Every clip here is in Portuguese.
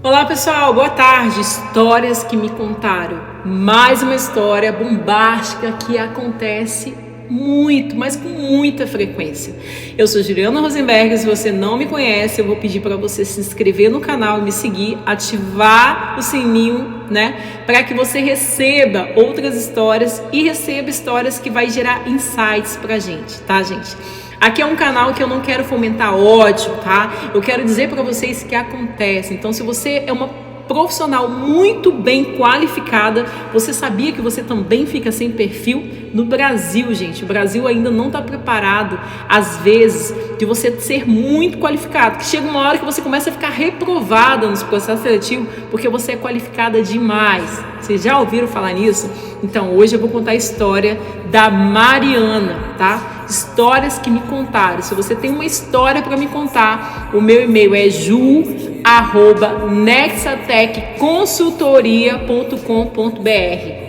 Olá pessoal, boa tarde. Histórias que me contaram. Mais uma história bombástica que acontece muito, mas com muita frequência. Eu sou Juliana Rosenberg. Se você não me conhece, eu vou pedir para você se inscrever no canal e me seguir, ativar o sininho, para que você receba outras histórias e receba histórias que vai gerar insights pra gente, tá, gente? Aqui é um canal que eu não quero fomentar ódio, tá? Eu quero dizer para vocês que acontece. Então, se você é uma profissional muito bem qualificada, você sabia que você também fica sem perfil? No Brasil, gente, o Brasil ainda não está preparado, às vezes, de você ser muito qualificado, que chega uma hora que você começa a ficar reprovada nos processos seletivos, porque você é qualificada demais. Vocês já ouviram falar nisso? Então, hoje eu vou contar a história da Mariana, tá? Histórias que me contaram. Se você tem uma história para me contar, o meu e-mail é ju@nexatecconsultoria.com.br.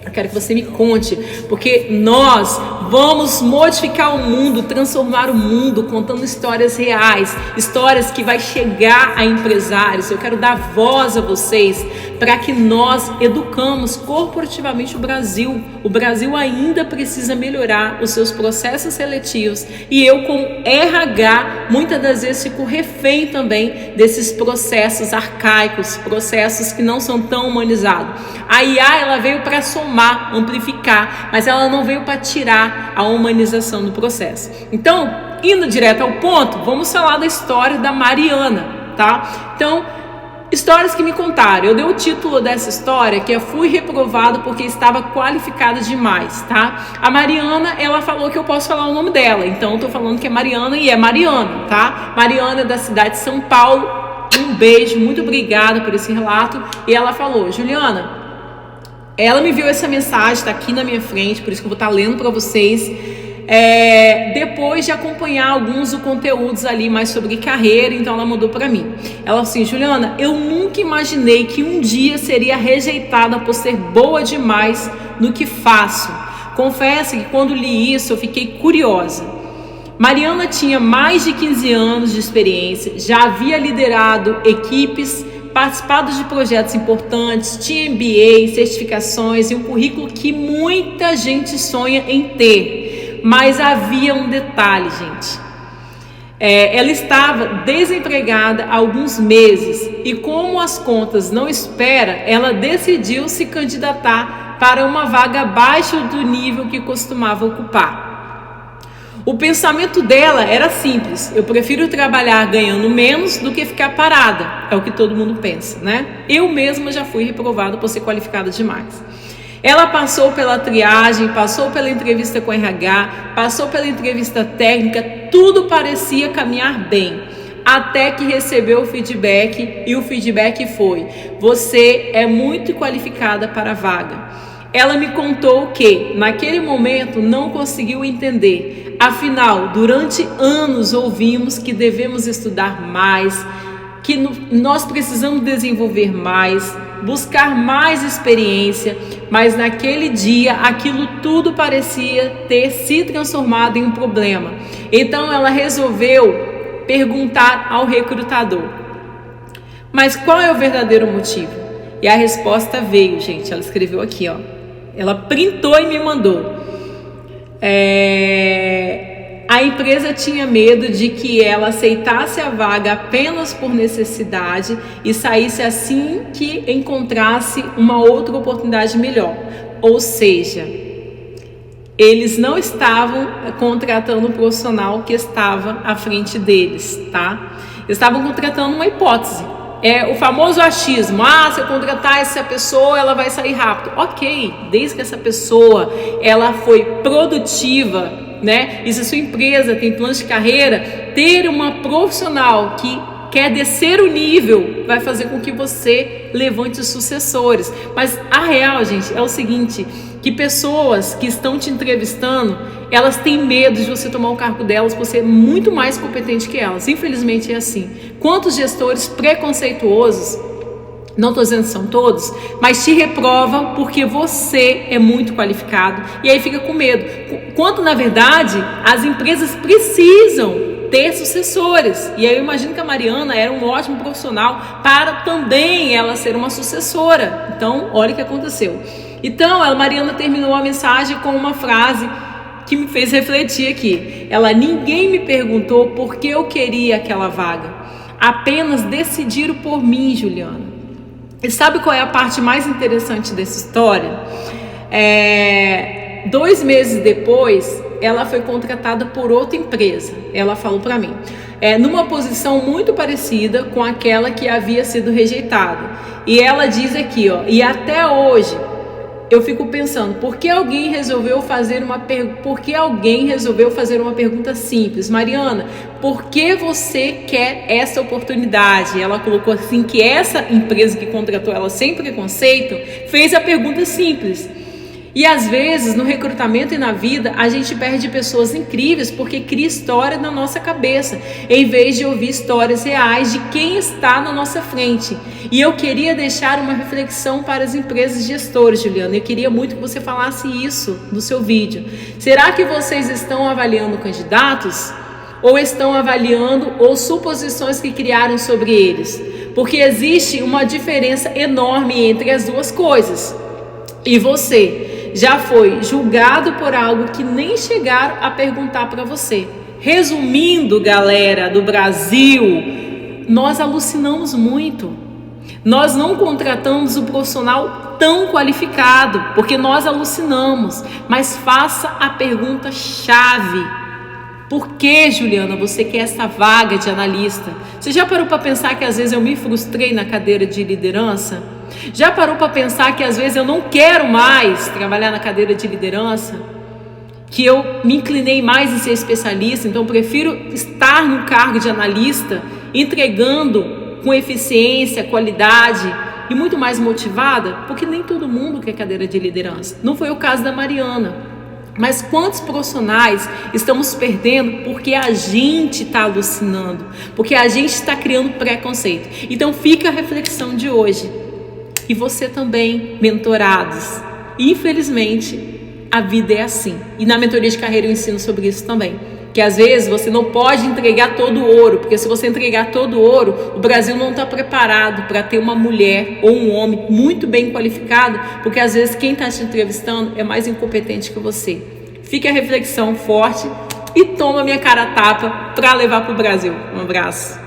Eu quero que você me conte, porque nós vamos modificar o mundo, transformar o mundo, contando histórias reais, histórias que vai chegar a empresários. Eu quero dar voz a vocês para que nós educamos corporativamente o Brasil. O Brasil ainda precisa melhorar os seus processos seletivos e eu, como RH, muitas das vezes fico refém também desses processos arcaicos, processos que não são tão humanizados. A IA, ela veio para somar, amplificar, mas ela não veio para tirar a humanização do processo. Então, indo direto ao ponto, vamos falar da história da Mariana, tá? Então, histórias que me contaram. Eu dei o título dessa história que é Fui reprovado porque estava qualificada demais, tá? A Mariana, ela falou que eu posso falar o nome dela, então eu tô falando que é Mariana e é Mariana, tá? Mariana é da cidade de São Paulo. Um beijo, muito obrigada por esse relato. E ela falou: Juliana, ela me enviou essa mensagem, está aqui na minha frente, por isso que eu vou estar lendo para vocês. Depois de acompanhar alguns dos conteúdos ali mais sobre carreira, então ela mandou para mim. Ela falou assim: Juliana, eu nunca imaginei que um dia seria rejeitada por ser boa demais no que faço. Confesso que quando li isso eu fiquei curiosa. Mariana tinha mais de 15 anos de experiência, já havia liderado equipes, participado de projetos importantes, tinha MBA, certificações e um currículo que muita gente sonha em ter. Mas havia um detalhe, gente. Ela estava desempregada há alguns meses e, como as contas não esperam, ela decidiu se candidatar para uma vaga abaixo do nível que costumava ocupar. O pensamento dela era simples: eu prefiro trabalhar ganhando menos do que ficar parada. É o que todo mundo pensa, né? Eu mesma já fui reprovada por ser qualificada demais. Ela passou pela triagem, passou pela entrevista com RH, passou pela entrevista técnica, tudo parecia caminhar bem, até que recebeu o feedback, e o feedback foi: você é muito qualificada para a vaga. Ela me contou que, naquele momento, não conseguiu entender. Afinal, durante anos ouvimos que devemos estudar mais, que nós precisamos desenvolver mais, buscar mais experiência, mas naquele dia aquilo tudo parecia ter se transformado em um problema. Então ela resolveu perguntar ao recrutador: mas qual é o verdadeiro motivo? E a resposta veio, gente. Ela escreveu aqui, ó. Ela printou e me mandou. A empresa tinha medo de que ela aceitasse a vaga apenas por necessidade e saísse assim que encontrasse uma outra oportunidade melhor. Ou seja, eles não estavam contratando um profissional que estava à frente deles, tá? Eles estavam contratando uma hipótese. O famoso achismo: se eu contratar essa pessoa, ela vai sair rápido. Ok, desde que essa pessoa ela foi produtiva, e se a sua empresa tem planos de carreira, ter uma profissional que quer descer o nível vai fazer com que você levante os sucessores. Mas a real, gente, é o seguinte: que pessoas que estão te entrevistando, elas têm medo de você tomar o cargo delas por ser muito mais competente que elas. Infelizmente é assim. Quantos gestores preconceituosos, não estou dizendo que são todos, mas te reprovam porque você é muito qualificado e aí fica com medo. Quanto, na verdade, as empresas precisam ter sucessores. E aí eu imagino que a Mariana era um ótimo profissional para também ela ser uma sucessora. Então, olha o que aconteceu. Então, a Mariana terminou a mensagem com uma frase que me fez refletir aqui. Ninguém me perguntou por que eu queria aquela vaga. Apenas decidiram por mim, Juliana. E sabe qual é a parte mais interessante dessa história? 2 meses depois, ela foi contratada por outra empresa. Ela falou para mim, numa posição muito parecida com aquela que havia sido rejeitada. E ela diz aqui, e até hoje eu fico pensando, por que alguém resolveu fazer uma pergunta simples? Mariana, por que você quer essa oportunidade? Ela colocou assim que essa empresa que contratou ela sem preconceito fez a pergunta simples. E às vezes no recrutamento e na vida a gente perde pessoas incríveis porque cria história na nossa cabeça, em vez de ouvir histórias reais de quem está na nossa frente. E eu queria deixar uma reflexão para as empresas gestoras, Juliana. Eu queria muito que você falasse isso no seu vídeo. Será que vocês estão avaliando candidatos? Ou estão avaliando ou suposições que criaram sobre eles? Porque existe uma diferença enorme entre as duas coisas. E você já foi julgado por algo que nem chegaram a perguntar para você. Resumindo, galera do Brasil, nós alucinamos muito. Nós não contratamos o profissional tão qualificado, porque nós alucinamos. Mas faça a pergunta chave. Por que, Juliana, você quer essa vaga de analista? Você já parou para pensar que às vezes eu me frustrei na cadeira de liderança? Já parou para pensar que às vezes eu não quero mais trabalhar na cadeira de liderança? Que eu me inclinei mais em ser especialista, então eu prefiro estar no cargo de analista, entregando com eficiência, qualidade e muito mais motivada? Porque nem todo mundo quer cadeira de liderança. Não foi o caso da Mariana. Mas quantos profissionais estamos perdendo porque a gente está alucinando, porque a gente está criando preconceito? Então fica a reflexão de hoje. E você também, mentorados. Infelizmente, a vida é assim. E na mentoria de carreira eu ensino sobre isso também. Que às vezes você não pode entregar todo o ouro, porque se você entregar todo o ouro, o Brasil não está preparado para ter uma mulher ou um homem muito bem qualificado, porque às vezes quem está te entrevistando é mais incompetente que você. Fica a reflexão forte e toma minha cara a tapa para levar para o Brasil. Um abraço.